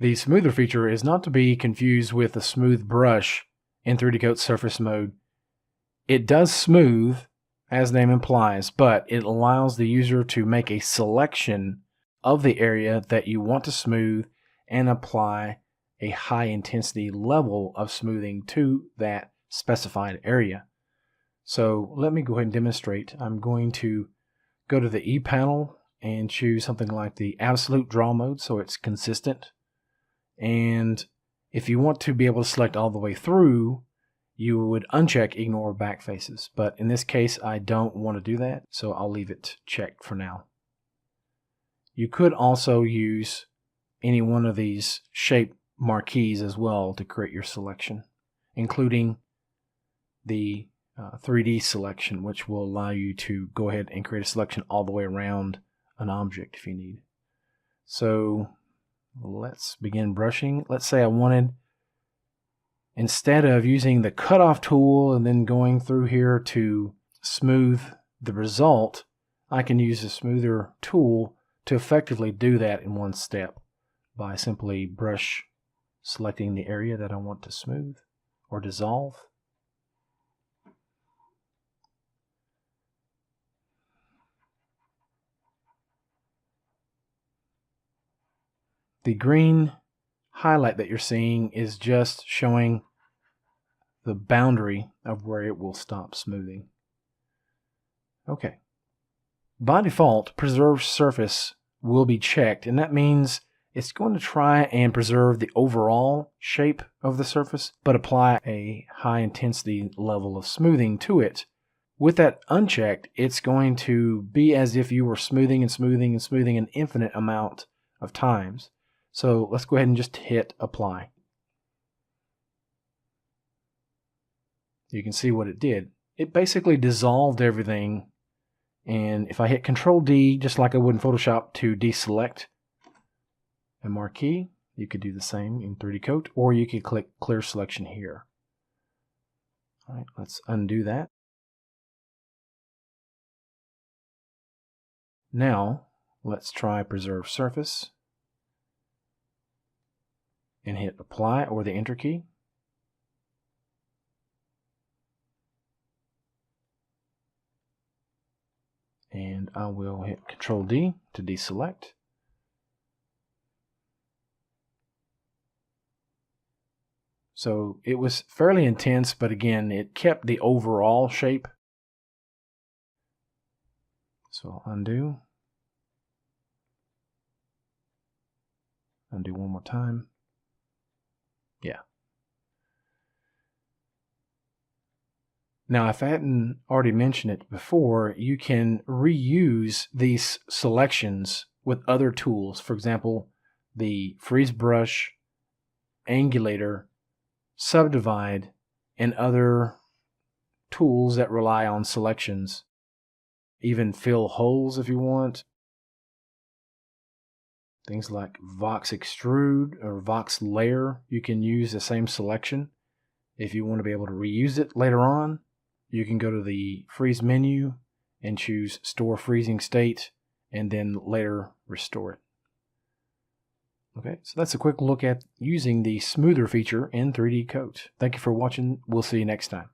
The smoother feature is not to be confused with the smooth brush in 3D Coat surface mode. It does smooth, as the name implies, but it allows the user to make a selection of the area that you want to smooth and apply a high intensity level of smoothing to that specified area. So let me go ahead and demonstrate. I'm going to go to the E panel and choose something like the absolute draw mode so it's consistent. And if you want to be able to select all the way through, you would uncheck ignore back faces. But in this case, I don't want to do that, so I'll leave it checked for now. You could also use any one of these shape marquees as well to create your selection, including the 3D selection, which will allow you to go ahead and create a selection all the way around an object if you need. So let's begin brushing. Let's say I wanted, instead of using the cutoff tool and then going through here to smooth the result, I can use the smoother tool to effectively do that in one step by simply brush selecting the area that I want to smooth or dissolve. The green highlight that you're seeing is just showing the boundary of where it will stop smoothing. Okay. By default, preserve surface will be checked, and that means it's going to try and preserve the overall shape of the surface, but apply a high intensity level of smoothing to it. With that unchecked, it's going to be as if you were smoothing and smoothing and smoothing an infinite amount of times. So let's go ahead and just hit apply. You can see what it did. It basically dissolved everything. And if I hit Control D, just like I would in Photoshop, to deselect a marquee, you could do the same in 3D Coat, or you could click Clear Selection here. All right, let's undo that. Now, let's try Preserve Surface and hit Apply or the Enter key. And I will hit Control D to deselect. So it was fairly intense, but again, it kept the overall shape. So I'll undo. Undo one more time. Yeah. Now, if I hadn't already mentioned it before, you can reuse these selections with other tools. For example, the Freeze Brush, Angulator, Subdivide, and other tools that rely on selections. Even fill holes if you want. Things like Vox Extrude or Vox Layer, you can use the same selection. If you want to be able to reuse it later on, you can go to the Freeze menu and choose Store Freezing State and then later restore it. Okay, so that's a quick look at using the smoother feature in 3D Coat. Thank you for watching. We'll see you next time.